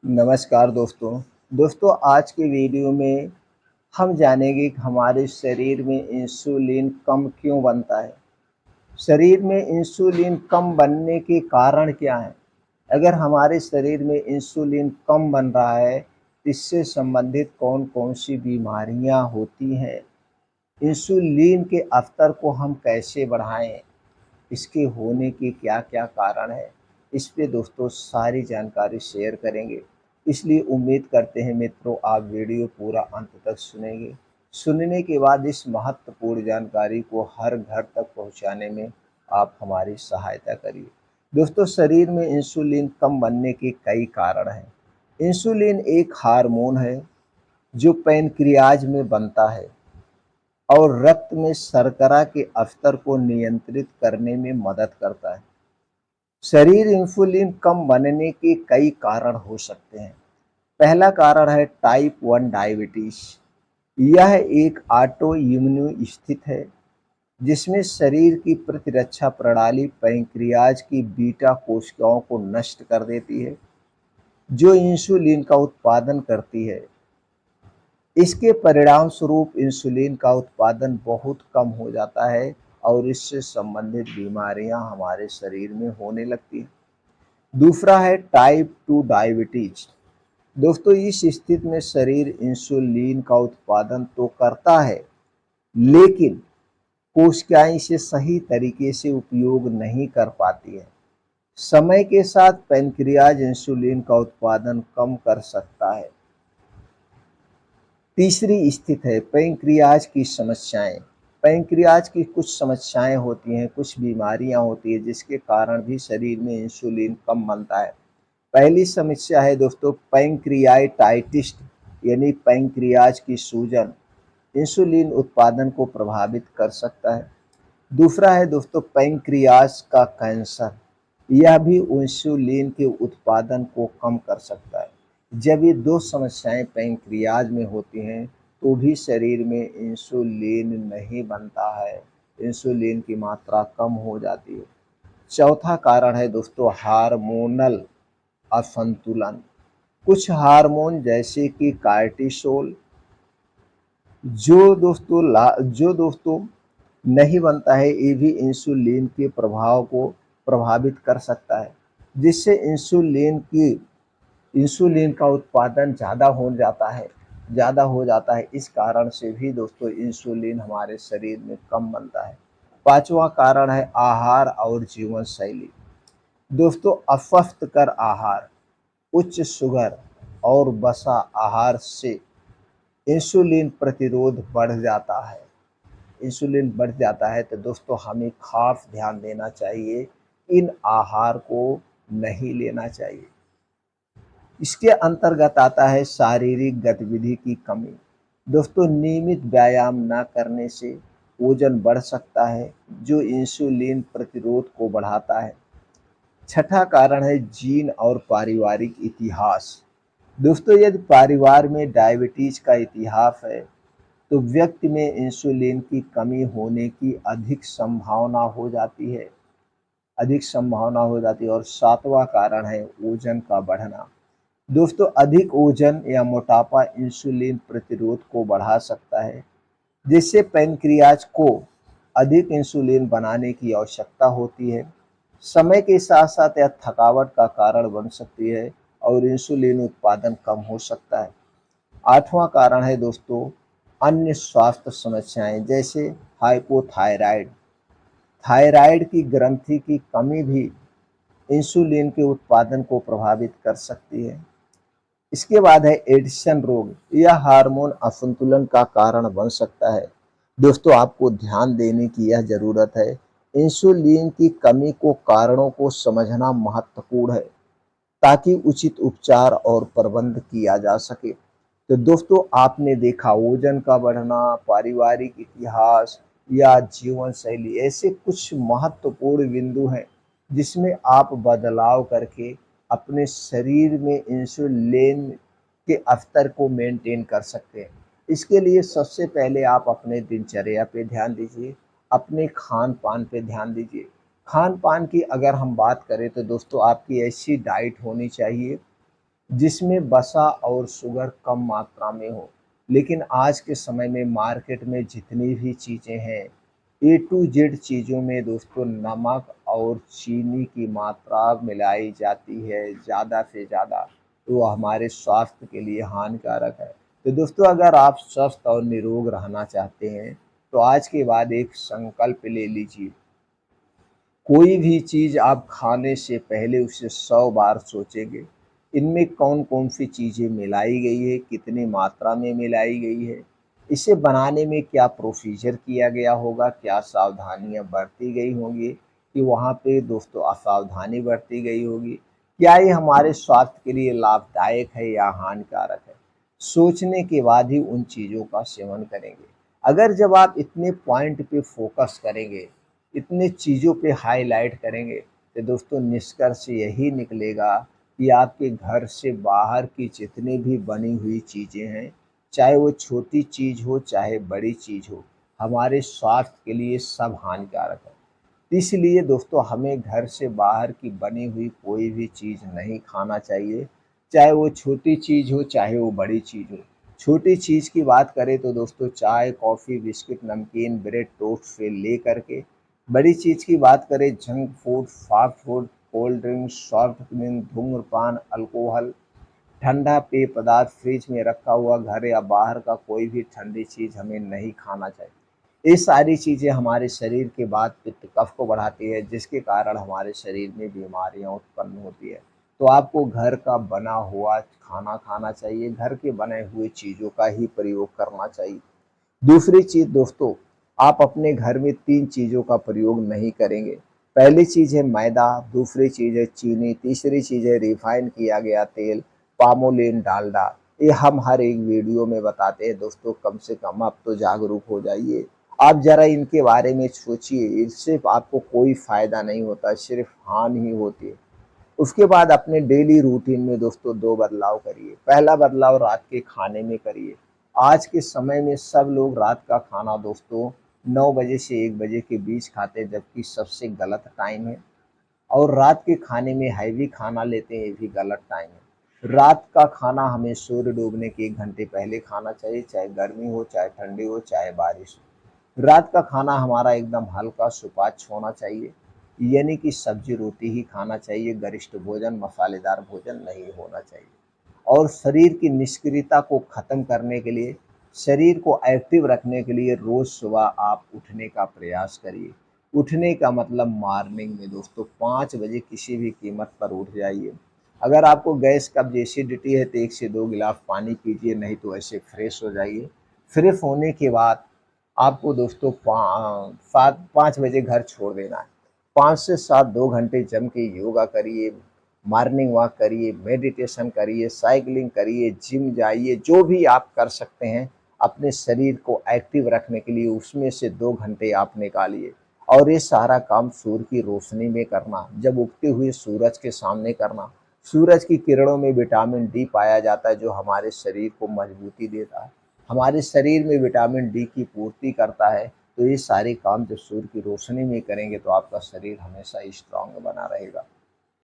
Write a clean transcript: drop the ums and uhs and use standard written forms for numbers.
नमस्कार दोस्तों आज के वीडियो में हम जानेंगे कि हमारे शरीर में इंसुलिन कम क्यों बनता है। शरीर में इंसुलिन कम बनने के कारण क्या हैं? अगर हमारे शरीर में इंसुलिन कम बन रहा है, इससे संबंधित कौन-कौन सी बीमारियां होती हैं? इंसुलिन के स्तर को हम कैसे बढ़ाएं? इसके होने के क्या-क्या कारण हैं? इस पे दोस्तों सारी जानकारी शेयर करेंगे। इसलिए उम्मीद करते हैं मित्रों आप वीडियो पूरा अंत तक सुनेंगे। सुनने के बाद इस महत्वपूर्ण जानकारी को हर घर तक पहुँचाने में आप हमारी सहायता करिए। दोस्तों शरीर में इंसुलिन कम बनने के कई कारण हैं। इंसुलिन एक हार्मोन है जो पैनक्रियाज में बनता है और रक्त में शर्करा के स्तर को नियंत्रित करने में मदद करता है। शरीर इंसुलिन कम बनने के कई कारण हो सकते हैं। पहला कारण है टाइप 1 डायबिटीज। यह एक ऑटो इम्यून स्थिति है जिसमें शरीर की प्रतिरक्षा प्रणाली पैंक्रियाज की बीटा कोशिकाओं को नष्ट कर देती है जो इंसुलिन का उत्पादन करती है। इसके परिणामस्वरूप इंसुलिन का उत्पादन बहुत कम हो जाता है और इससे संबंधित बीमारियां हमारे शरीर में होने लगती हैं। दूसरा है टाइप 2 डायबिटीज। दोस्तों इस स्थिति में शरीर इंसुलिन का उत्पादन तो करता है लेकिन कोशिकाएं इसे सही तरीके से उपयोग नहीं कर पाती है। समय के साथ पैनक्रियाज इंसुलिन का उत्पादन कम कर सकता है। तीसरी स्थिति है पैंक्रियाज की समस्याएं। पैंक्रियाज की कुछ समस्याएं होती हैं, कुछ बीमारियां होती हैं जिसके कारण भी शरीर में इंसुलिन कम बनता है। पहली समस्या है दोस्तों पैंक्रियाटाइटिस यानी पैंक्रियाज की सूजन इंसुलिन उत्पादन को प्रभावित कर सकता है। दूसरा है दोस्तों पैंक्रियाज का कैंसर। यह भी इंसुलिन के उत्पादन को कम कर सकता है। जब ये दो समस्याएं पैंक्रियाज में होती हैं तो भी शरीर में इंसुलिन नहीं बनता है, इंसुलिन की मात्रा कम हो जाती है। चौथा कारण है दोस्तों हार्मोनल असंतुलन। कुछ हार्मोन जैसे कि कार्टिसोल जो दोस्तों नहीं बनता है, ये भी इंसुलिन के प्रभाव को प्रभावित कर सकता है जिससे इंसुलिन का उत्पादन ज़्यादा हो जाता है। इस कारण से भी दोस्तों इंसुलिन हमारे शरीर में कम बनता है। पांचवा कारण है आहार और जीवन शैली। दोस्तों अस्वस्थकर आहार, उच्च शुगर और वसा आहार से इंसुलिन प्रतिरोध बढ़ जाता है। इंसुलिन बढ़ जाता है तो दोस्तों हमें खास ध्यान देना चाहिए, इन आहार को नहीं लेना चाहिए। इसके अंतर्गत आता है शारीरिक गतिविधि की कमी। दोस्तों नियमित व्यायाम न करने से वजन बढ़ सकता है जो इंसुलिन प्रतिरोध को बढ़ाता है। छठा कारण है जीन और पारिवारिक इतिहास। दोस्तों यदि परिवार में डायबिटीज का इतिहास है तो व्यक्ति में इंसुलिन की कमी होने की अधिक संभावना हो जाती है। और सातवां कारण है वजन का बढ़ना। दोस्तों अधिक वजन या मोटापा इंसुलिन प्रतिरोध को बढ़ा सकता है जिससे पैनक्रियाज को अधिक इंसुलिन बनाने की आवश्यकता होती है। समय के साथ साथ यह थकावट का कारण बन सकती है और इंसुलिन उत्पादन कम हो सकता है। आठवां कारण है दोस्तों अन्य स्वास्थ्य समस्याएं जैसे हाइपोथायराइड। थायराइड की ग्रंथि की कमी भी इंसुलिन के उत्पादन को प्रभावित कर सकती है। इसके बाद है एडिशन रोग। यह हार्मोन असंतुलन का कारण बन सकता है। दोस्तों आपको ध्यान देने की यह जरूरत है, इंसुलिन की कमी को कारणों को समझना महत्वपूर्ण है ताकि उचित उपचार और प्रबंध किया जा सके। तो दोस्तों आपने देखा वजन का बढ़ना, पारिवारिक इतिहास या जीवन शैली ऐसे कुछ महत्वपूर्ण बिंदु हैं जिसमें आप बदलाव करके अपने शरीर में इंसुलिन के स्तर को मेंटेन कर सकते हैं। इसके लिए सबसे पहले आप अपने दिनचर्या पे ध्यान दीजिए, अपने खान पान पे ध्यान दीजिए। खान पान की अगर हम बात करें तो दोस्तों आपकी ऐसी डाइट होनी चाहिए जिसमें वसा और शुगर कम मात्रा में हो। लेकिन आज के समय में मार्केट में जितनी भी चीज़ें हैं, ए टू जेड चीज़ों में दोस्तों नमक और चीनी की मात्रा मिलाई जाती है ज़्यादा से ज़्यादा, तो हमारे स्वास्थ्य के लिए हानिकारक है। तो दोस्तों अगर आप स्वस्थ और निरोग रहना चाहते हैं, तो आज के बाद एक संकल्प ले लीजिए। कोई भी चीज़ आप खाने से पहले उसे 100 बार सोचेंगे, इनमें कौन-कौन सी चीज़ें मिलाई गई है, कितनी मात्रा में मिलाई गई है, इसे बनाने में क्या प्रोसीजर किया गया होगा, क्या सावधानियाँ बरती गई होंगी कि वहाँ पे दोस्तों असावधानी बरती गई होगी, क्या ये हमारे स्वास्थ्य के लिए लाभदायक है या हानिकारक है। सोचने के बाद ही उन चीज़ों का सेवन करेंगे। अगर जब आप इतने पॉइंट पे फ़ोकस करेंगे, इतने चीज़ों पे हाइलाइट करेंगे, तो दोस्तों निष्कर्ष यही निकलेगा कि आपके घर से बाहर की जितनी भी बनी हुई चीज़ें हैं, चाहे वो छोटी चीज़ हो, चाहे बड़ी चीज़ हो, हमारे स्वास्थ्य के लिए सब हानिकारक है। इसलिए दोस्तों हमें घर से बाहर की बनी हुई कोई भी चीज़ नहीं खाना चाहिए, चाहे वो छोटी चीज़ हो, चाहे वो बड़ी चीज़ हो। छोटी चीज़ की बात करें तो दोस्तों चाय, कॉफ़ी, बिस्किट, नमकीन, ब्रेड, टोस्ट से लेकर के बड़ी चीज़ की बात करें junk food, fast food, cold drinks, soft drink, धूम्रपान, अल्कोहल, ठंडा पेय पदार्थ, फ्रिज में रखा हुआ घर या बाहर का कोई भी ठंडी चीज़ हमें नहीं खाना चाहिए। ये सारी चीज़ें हमारे शरीर के वात, पित्त, कफ को बढ़ाती है, जिसके कारण हमारे शरीर में बीमारियाँ उत्पन्न होती है। तो आपको घर का बना हुआ खाना खाना चाहिए, घर के बने हुए चीज़ों का ही प्रयोग करना चाहिए। दूसरी चीज़ दोस्तों, आप अपने घर में 3 चीज़ों का प्रयोग नहीं करेंगे। पहली चीज़ है मैदा, दूसरी चीज़ है चीनी, तीसरी चीज़ है रिफाइन किया गया तेल, पामोलिन, डालडा। ये हम हर एक वीडियो में बताते हैं दोस्तों, कम से कम आप तो जागरूक हो जाइए। आप ज़रा इनके बारे में सोचिए, इससे आपको कोई फ़ायदा नहीं होता, सिर्फ़ हानि ही होती है। उसके बाद अपने डेली रूटीन में दोस्तों 2 बदलाव करिए। पहला बदलाव रात के खाने में करिए। आज के समय में सब लोग रात का खाना दोस्तों 9 बजे से 1 बजे के बीच खाते हैं, जबकि सबसे गलत टाइम है। और रात के खाने में हैवी खाना लेते हैं, ये भी गलत टाइम है। रात का खाना हमें सूर्य डूबने के 1 घंटे पहले खाना चाहिए, चाहे गर्मी हो, चाहे ठंडी हो, चाहे बारिश हो। रात का खाना हमारा एकदम हल्का सुपाच्य होना चाहिए, यानी कि सब्जी रोटी ही खाना चाहिए, गरिष्ठ भोजन, मसालेदार भोजन नहीं होना चाहिए। और शरीर की निष्क्रियता को ख़त्म करने के लिए, शरीर को एक्टिव रखने के लिए रोज़ सुबह आप उठने का प्रयास करिए। उठने का मतलब मॉर्निंग में दोस्तों 5 बजे किसी भी कीमत पर उठ जाइए। अगर आपको गैस कब्ज़, एसिडिटी है तो 1 से 2 गिलास पानी पीजिए, नहीं तो ऐसे फ्रेश हो जाइए। फ्रेश होने के बाद आपको दोस्तों 5 बजे घर छोड़ देना है। 5 से 7 2 घंटे जम के योगा करिए, मॉर्निंग वॉक करिए, मेडिटेशन करिए, साइकिलिंग करिए, जिम जाइए, जो भी आप कर सकते हैं अपने शरीर को एक्टिव रखने के लिए उसमें से 2 घंटे आप निकालिए। और ये सारा काम सूर्य की रोशनी में करना, जब उगते हुए सूरज के सामने करना। सूरज की किरणों में विटामिन डी पाया जाता है जो हमारे शरीर को मजबूती देता है, हमारे शरीर में विटामिन डी की पूर्ति करता है। तो ये सारे काम जब सूर्य की रोशनी में करेंगे तो आपका शरीर हमेशा स्ट्रांग बना रहेगा।